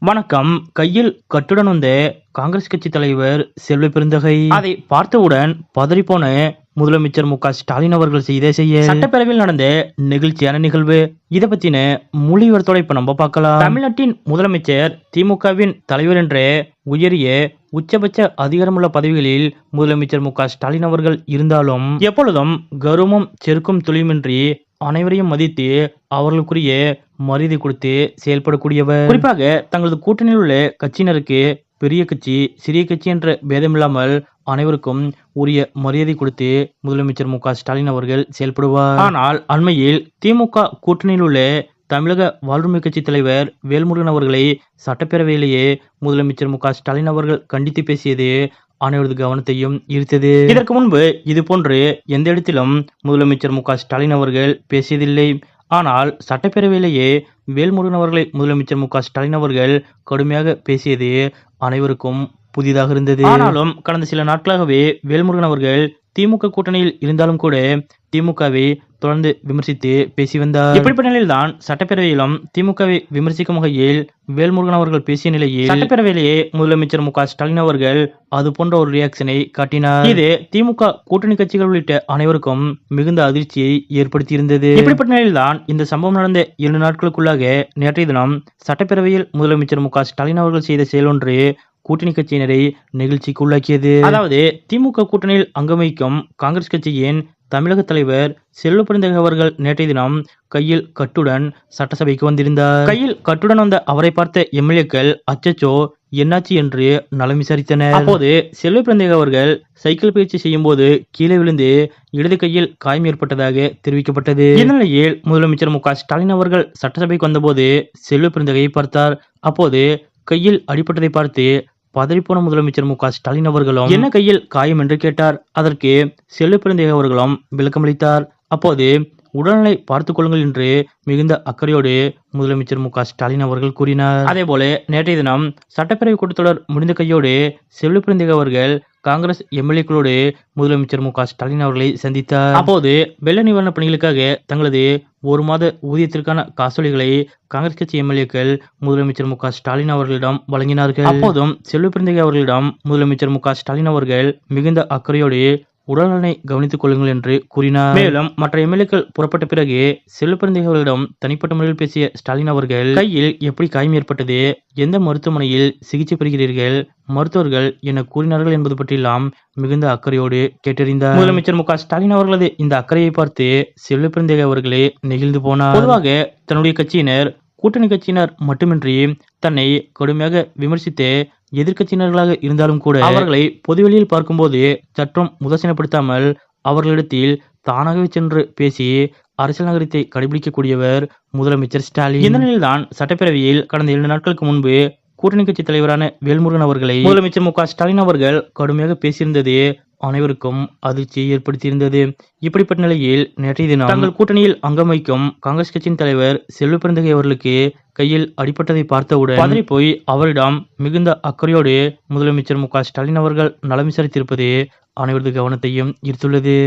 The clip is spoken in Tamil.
வணக்கம். கையில் கட்டுடன் வந்த காங்கிரஸ் கட்சி தலைவர் செல்வ பெருந்தகை அதை பார்த்தவுடன் பதறிப்போன முதலமைச்சர் மு.க. ஸ்டாலின் அவர்கள் செய்த சட்டப்பேரவையில் நடந்த நெகிழ்ச்சியான நிகழ்வு. இதை பத்தின முழு விவரத்தோட இப்ப நம்ம பார்க்கலாம். தமிழ்நாட்டின் முதலமைச்சர் திமுகவின் தலைவர் என்ற உயரிய உச்சபட்ச அதிகாரமுள்ள பதவிகளில் முதலமைச்சர் மு.க.ஸ்டாலின் அவர்கள் இருந்தாலும் எப்பொழுதும் கௌரவமும் செருக்கும் துளியுமின்றி அனைவரையும் மதித்து அவர்களுக்குரிய மரியாதை கொடுத்து செயல்படக்கூடியவர். குறிப்பாக தங்களது கூட்டணியில் உள்ள கட்சியினருக்கு பெரிய கட்சி சிறிய கட்சி என்ற பேதமில்லாமல் அனைவருக்கும் உரிய மரியாதை கொடுத்து முதலமைச்சர் மு.க.ஸ்டாலின் அவர்கள் செயல்படுவார். ஆனால் அண்மையில் திமுக கூட்டணியில் உள்ள தமிழக வாழ்வுரிமை கட்சி தலைவர் வேல்முருகன் அவர்களை சட்டப்பேரவையிலேயே முதலமைச்சர் மு.க.ஸ்டாலின் அவர்கள் கண்டித்து பேசியது அனைவரது கவனத்தையும் ஈர்த்தது. இதற்கு முன்பு இது போன்று எந்த இடத்திலும் முதலமைச்சர் மு.க.ஸ்டாலின் அவர்கள் பேசியதில்லை. ஆனால் சட்டப்பேரவையிலேயே வேல்முருகன் அவர்களை முதலமைச்சர் மு.க.ஸ்டாலின் அவர்கள் கடுமையாக பேசியது அனைவருக்கும் புதிதாக இருந்தது. ஆனாலும் கடந்த சில நாட்களாகவே வேல்முருகன் அவர்கள் திமுக கூட்டணியில் இருந்தாலும் கூட திமுகவை தொடர்ந்து விமர்சித்து பேசி வந்தார். இப்படிப்பட்ட நிலையில்தான் சட்டப்பேரவையிலும் திமுகவை விமர்சிக்கும் வகையில் வேல்முருகன் அவர்கள் பேசிய நிலையில் சட்டப்பேரவையிலேயே முதலமைச்சர் மு.க.ஸ்டாலின் அவர்கள் அது போன்ற ஒரு ரியாக்ஷனை காட்டினார். இது திமுக கூட்டணி கட்சிகள் உள்ளிட்ட அனைவருக்கும் மிகுந்த அதிர்ச்சியை ஏற்படுத்தியிருந்தது. இப்படிப்பட்ட நிலையில்தான் இந்த சம்பவம் நடந்த 2 நாட்களுக்குள்ளாக நேற்றைய தினம் சட்டப்பேரவையில் முதலமைச்சர் மு.க.ஸ்டாலின் அவர்கள் செய்த செயலொன்று கூட்டணி கட்சியினரை நெகிழ்ச்சிக்கு உள்ளாக்கியது. அதாவது திமுக கூட்டணியில் அங்கம் வகிக்கும் காங்கிரஸ் கட்சியின் தமிழக தலைவர் செல்வ பெருந்தகை அவர்கள் நேற்றைய தினம் கையில் கட்டுடன் சட்டசபைக்கு வந்திருந்தார். கையில் கட்டுடன் வந்த அவரை பார்த்த எம்எல்ஏக்கள் அச்சச்சோ என்னாச்சு என்று நலம் விசாரித்தனர். அப்போது செல்வ பெருந்தகை அவர்கள் சைக்கிள் பயிற்சி செய்யும் போது கீழே விழுந்து இடது கையில் காயம் ஏற்பட்டதாக தெரிவிக்கப்பட்டது. இந்நிலையில் முதலமைச்சர் மு.க.ஸ்டாலின் அவர்கள் சட்டசபைக்கு வந்தபோது செல்வ பெருந்தகையை பார்த்தார். அப்போது கையில் அடிபட்டதை பார்த்து பதறிப்போன முதலமைச்சர் மு.க.ஸ்டாலின் அவர்களும் என்ன கையில் காயம் என்று கேட்டார். அதற்கு செல்வ பெருந்தகை அவர்களும் விளக்கமளித்தார். அப்போது உடல்நிலை பார்த்துக் கொள்ளுங்கள் என்று மிகுந்த அக்கறையோடு முதலமைச்சர் மு.க.ஸ்டாலின் அவர்கள் கூறினார். அதே போல நேற்றைய தினம் சட்டப்பேரவை கூட்டத்தொடர் முடிந்த கையோடு செல்வ பெருந்தகை அவர்கள் காங்கிரஸ் எம்எல்ஏக்களோடு முதலமைச்சர் மு.க.ஸ்டாலின் அவர்களை சந்தித்தார். அப்போது வெள்ள நிவாரண பணிகளுக்காக தங்களது 1 மாத ஊதியத்திற்கான காசோலைகளை காங்கிரஸ் கட்சி எம்எல்ஏக்கள் முதலமைச்சர் மு.க.ஸ்டாலின் அவர்களிடம் வழங்கினார்கள். அப்போதும் செல்வ பெருந்தகை அவர்களிடம் முதலமைச்சர் மு.க.ஸ்டாலின் அவர்கள் மிகுந்த அக்கறையோடு உடல்நலனை கவனித்துக் கொள்ளுங்கள் என்று கூறினார். மேலும் மற்ற எம்எல்ஏக்கள் புறப்பட்ட பிறகு செல்வ பெருந்தகை அவர்களிடம் தனிப்பட்ட முறையில் பேசிய ஸ்டாலின் அவர்கள் கையில் எப்படி காயம் ஏற்பட்டது, எந்த மருத்துவமனையில் சிகிச்சை பெறுகிறீர்கள், மருத்துவர்கள் என கூறினார்கள் என்பது பற்றியெல்லாம் மிகுந்த அக்கறையோடு கேட்டறிந்தார். முதலமைச்சர் மு.க.ஸ்டாலின் அவர்களது இந்த அக்கறையை பார்த்து செல்வ பெருந்தகை அவர்களே நெகிழ்ந்து போனார். பொதுவாக தன்னுடைய கட்சியினர் கூட்டணி கட்சியினர் மட்டுமின்றி தன்னை கடுமையாக விமர்சித்து எதிர்கட்சியினர்களாக இருந்தாலும் கூட அவர்களை பொதுவெளியில் பார்க்கும்போது சற்றும் உதாசீனப்படுத்தாமல் அவர்களிடத்தில் தானாகவே சென்று பேசி அரசியல் நகரத்தை கடைபிடிக்கக்கூடியவர் முதலமைச்சர் ஸ்டாலின். இந்த நிலையில்தான் சட்டப்பேரவையில் கடந்த 2 நாட்களுக்கு முன்பு கூட்டணி கட்சி தலைவரான வேல்முருகன் அவர்களை முதலமைச்சர் மு.க.ஸ்டாலின் அவர்கள் கடுமையாக பேசியிருந்தது அனைவருக்கும் அதிர்ச்சியை ஏற்படுத்தியிருந்தது. இப்படிப்பட்ட நிலையில் நேற்றைய தினம் தங்கள் கூட்டணியில் அங்கம் வகிக்கும் காங்கிரஸ் கட்சியின் தலைவர் செல்வ பெருந்தகை அவர்களுக்கு கையில் அடிபட்டதை பார்த்தவுடன் பதறி போய் அவரிடம் மிகுந்த அக்கறையோடு முதலமைச்சர் மு.க.ஸ்டாலின் அவர்கள் நலம் விசாரித்திருப்பது அனைவரது கவனத்தையும் ஈர்த்துள்ளது.